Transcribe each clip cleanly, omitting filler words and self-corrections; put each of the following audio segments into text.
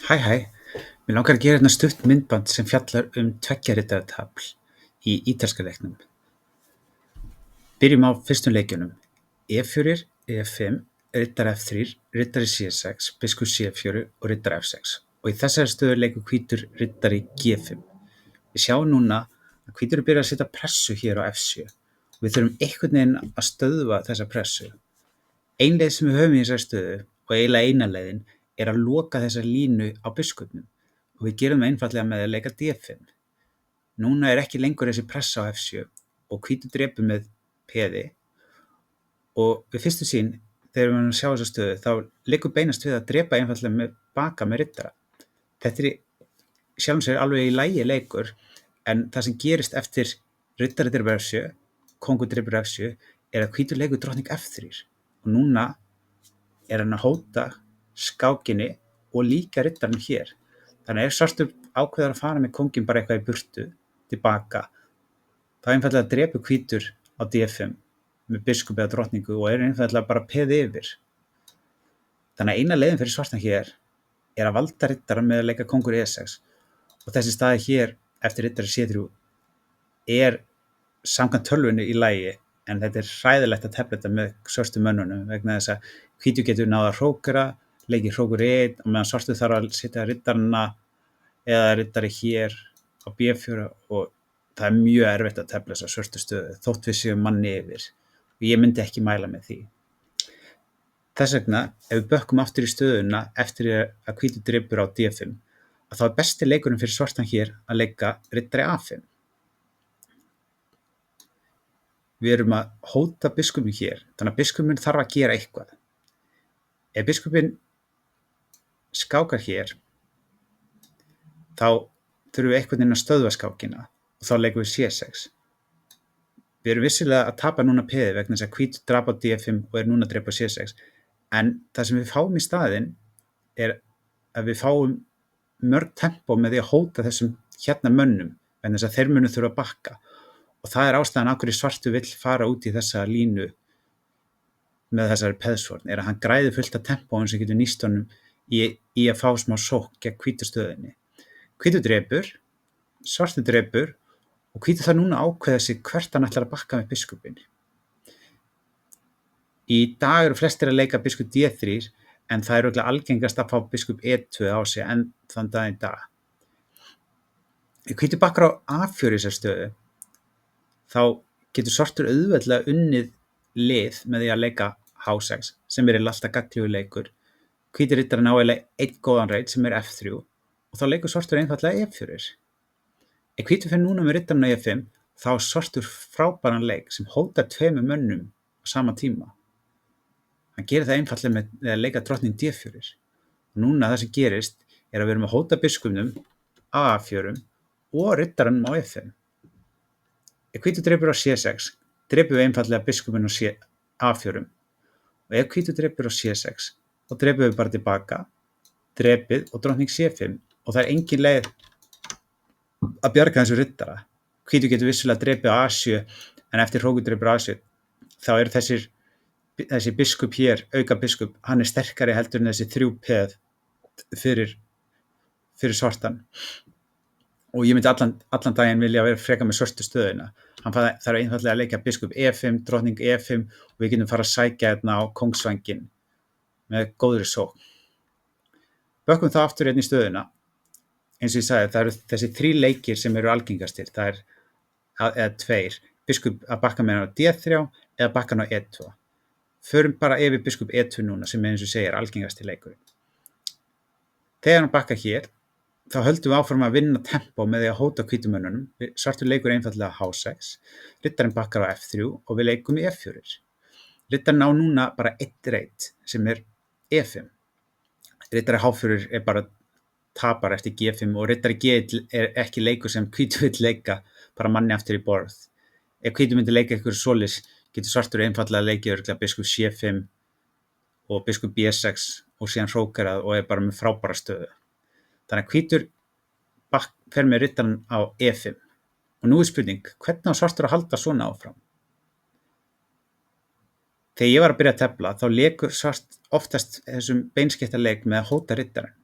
Hæ. Mig langar að gera hérna stutt myndband sem fjallar tveggja riddara tafl í ítalska leiknum. Byrjum á fyrstum leikjunum. E4, E5, riddari F3, riddari C6, biskup C4 og riddari F6. Og í þessari stöðu leikur hvítur riddari G5. Við sjáum núna að hvítur er byrjað að setja pressu hér á F7. Við þurfum einhvern veginn að stöðva þessa pressu. Ein leið sem við höfum í þessari stöðu, og eiginlega eina leiðin, er að loka þessa línu á biskupnum og við gerum það einfaldlega með að leika D5. Núna er ekki lengur þessi pressa á F7 og hvítur drepur með peði og við fyrstu sýn, þegar við erum að sjá þessa stöðu, þá liggur beinast við að drepa einfaldlega með baka með riddara. Þetta er sjálfum sér alveg í lagi leikur, en það sem gerist eftir riddari drepur F7, kóngur drepur F7, er að hvítur leikur drottning F3 og núna er hann að hóta skákinni og líka riddarann hér. Þannig ef svartur ákveður að fara með kónginn bara eitthvað í burtu, tilbaka, þá einfaldlega drepur hvítur á D5 með biskup eða drottningu og er einfaldlega bara peði yfir. Þannig að eina leiðin fyrir svartan hér er að valda riddarann með að leika kóngur E6 og þessi staði hér eftir riddari C3 er samkvæmt tölvunni í lagi, en þetta er hræðilegt að tefla þetta með svörstu mönnunum vegna þess að hvítur getur náð að hrókera, leikir hrókur E1 og meðan svartur þarf að setja riddarana eða riddari hér á B4 og það er mjög erfitt að tefla þessa svörstu stöðu þótt við séum manni yfir og ég myndi ekki mæla með því. Þess vegna, ef við bökkum aftur í stöðuna eftir að hvítur drepur á D5, að þá er besti leikurinn fyrir svartan hér að leika riddari A5. Við erum að hóta biskupinn hér, þannig að biskupinn þarf að gera eitthvað. Ef biskupinn skákar hér, þá þurfum við einhvern veginn að stöðva skákina og þá leikum við C6. Við erum vissilega að tapa núna peði vegna þess að hvítur drap á D5 og er núna að drepa C6, en það sem við fáum í staðinn er að við fáum mörg tempó með því að hóta þessum hérna mönnum, vegna þess að þeir munu þurfa að bakka. Og það er ástæðan af hverju svartur vill fara út í þessa línu með þessari peðsvörn, er að hann græðir fullt af tempóum sem getur nýst honum í að fá smá sókn gegn hvítu stöðinni. Hvítur drepur, svartur drepur og hvítur þarf núna að ákveða sig hvert hann ætlar að bakka með biskupinn. Í dag eru flestir að leika biskup D3 en það er örugglega algengast að fá biskup E2 á sig enn þann dag í dag. Ef hvítur bakkar á A4 í þessari stöðu, þá getur svartur auðveldlega unnið lið með því að leika H6 sem er alltaf gagnlegur leikur. Hvítur riddarinn á einn góðan reit sem er F3 og þá leikur svartur einfaldlega E4. Ef hvítur fer núna með riddarinn á E5, þá er svartur frábæran leik sem hótar tveimur mönnum á sama tíma. Hann gerir það einfaldlega með að leika drottning D4. Og núna það sem gerist er að við erum að hóta biskupnum á A4 og riddarinn á E5. Ef hvítur drepur á C6, drepum við einfaldlega biskupinn á A4 og ef hvítur drepur á C6, þá drepum við bara tilbaka, drepið og drottning C5 og það er engin leið að bjarga þessu riddara. Hvítur getur vissulega drepið á A7 en eftir hrókur drepur á A7, þá er þessi biskup hér, auka biskup, hann er sterkari heldur en þessi 3 peð fyrir svartan. Og ég myndi allan daginn vilja vera frekar með svörstu stöðuna. Hann þarf einfaldlega að leika biskup E5, drottning E5 og við getum fara að sækja hérna á kóngsvænginn með góðri sókn. Bökkum þá aftur hérna í stöðuna. Eins og ég sagði, það eru þessi 3 leikir sem eru algengastir. Það er eða 2, biskup að bakka með hann á D3 eða bakka hann á E2. Förum bara yfir biskup E2 núna sem eins og segir algengasti leikurinn. Þegar hann bakka hér, þá höldum við áfram að vinna tempó með því að hóta hvítumönnunum. Svartur leikur einfaldlega H6, riddarinn bakkar á F3 og við leikum í F4. Riddarinn á núna bara 1 reit sem er E5. Riddari H4 er bara tapar eftir G5 og riddari G1 er ekki leikur sem hvítur vill leika bara manni aftur í borð. Ef hvítur myndi leika eitthvað svoleiðis, getur svartur einfaldlega leikið örugglega biskup C5 og biskup B6 og síðan hrókerað og er bara með frábæra stöðu. Þannig að hvítur fer með riddarann á E5 og nú er spurning, hvernig á svartur að halda svona áfram? Þegar ég var að byrja að tefla þá leikur svart oftast þessum beinskeytta leik með að hóta riddarann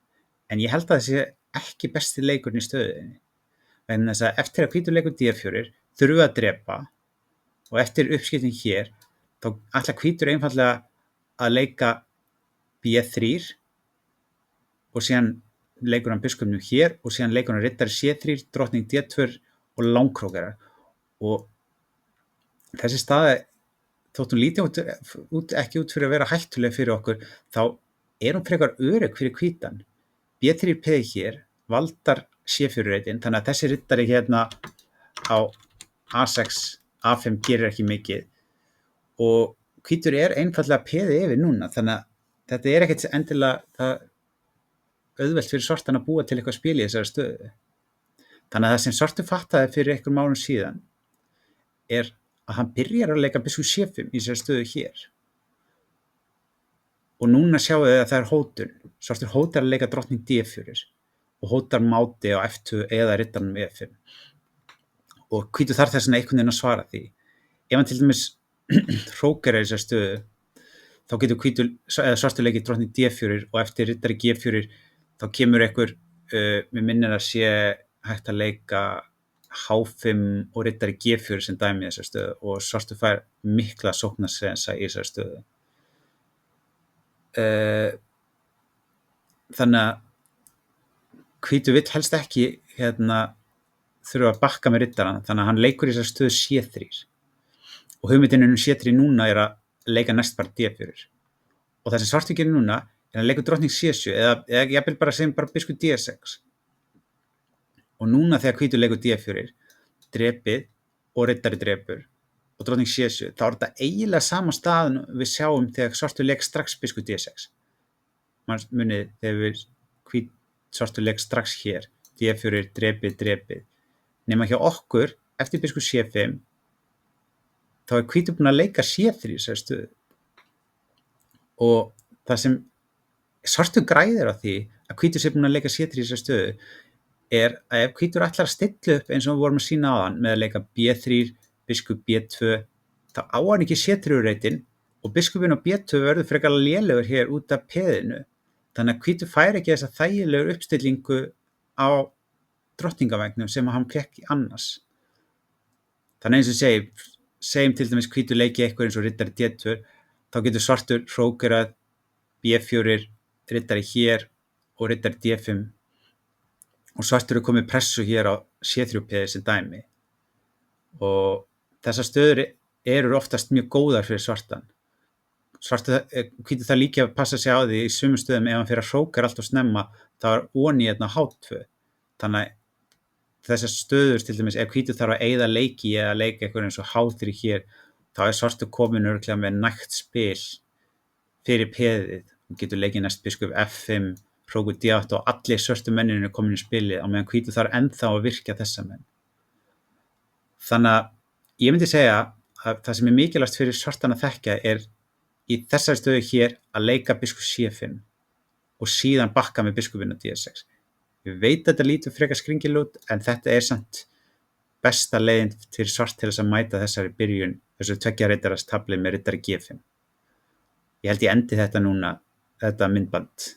en ég held að það sé ekki besti leikurinn í stöðunni. Vegna þess að eftir að hvítur leikur D4 þurfa að drepa og eftir uppskipting hér þá ætla hvítur einfaldlega að leika B3 og síðan leikur hann biskupnum hér og síðan leikur hann riddari C3, drottning D2 og langkrókarar. Og þessi staða, þótt hún líti ekki út fyrir að vera hættuleg fyrir okkur, þá hún frekar örugg fyrir hvítan. B3 peði hér, valdar C4-reitin, þannig að þessi riddari hérna á A6, A5 gerir ekki mikið og hvítur einfaldlega peði yfir núna, þannig að þetta ekkert endilega það auðvelt fyrir svartan að búa til eitthvað spil í þessari stöðu. Þannig að það sem svartur fattaði fyrir einhverjum árum síðan að hann byrjar að leika biskup C5 í þessari stöðu hér. Og núna sjáum við að það hótun. Svartur hótar að leika drottning D4 og hótar máti á F2 eða riddaranum E5. Og hvítur þarf þess vegna einhvern veginn að svara því. Ef hann til dæmis hrókar í þessari stöðu, þá getur svartur leikið drottning D4 og eftir riddari G4 þá kemur einhver, mér minnir að sé hægt að leika H5 og riddari G4 sem dæmi í þessari stöðu og svartur fær mikla sóknarsensa í þessari stöðu. Þannig að hvítur vill helst ekki þurfa að bakka með riddarann, þannig að hann leikur í þessari stöðu C3 og hugmyndin C3 núna að leika næst bara D4 og það sem svartur gerir núna hann leikur drottning C7 eða jafnvel bara sem biskup D6 og núna þegar hvítur leikur D4 drepið og riddari drepur og drottning C7 þá þetta eiginlega sama staðan við sjáum þegar svartur leik strax biskup D6 munið þegar svartur leik strax hér D4 drepið nema hjá okkur eftir biskup C5 þá hvítur búinn að leika C3 í þessari stöðu og það sem svartur græðir á því að hvítur sé búinn að leika C3 í þessari stöðu að ef hvítur ætlar að stilla upp eins og við vorum að sýna áðan með að leika B3, biskup B2 þá á hann ekki C3-reitin og biskupinn á B2 verður frekar lélegur hér út af peðinu þannig að hvítur fær ekki þessa þægilegur uppstillingu á drottningavægnum sem hann fékk annars. Þannig eins og segjum til dæmis hvítur leiki eitthvað eins og riddari D2 þá getur svartur hrókerað B4 riddari hér og riddari D5 og svartur komið pressu hér á C3-peði sem dæmi og þessar stöður eru oftast mjög góðar fyrir svartan. Hvítur það líka að passa sig á því í sumum stöðum ef hann fyrir að hrókar allt og snemma þá onni H2 þannig að þessar stöður til dæmis ef hvítur þarf að eyða leiki eða leika eitthvað eins og H3 hér þá svartur komin örugglega með nægt spil fyrir peðið og getur leikið næst biskup F5 hrókur D8 og allir svörtu menninu komin í spilið á meðan hvítur þarf ennþá að virkja þessa menn. Þannig að ég myndi segja að það sem mikilvægast fyrir svartan að þekkja í þessari stöðu hér að leika biskup C5 og síðan bakka með biskupinn á D6. Ég veit að þetta lítur frekar skringilega út en þetta samt besta leiðin fyrir svart til þess að mæta þessari byrjun, þessu tveggja riddaras tabli með riddari G5. Ég held ég endi þetta núna, þetta myndband.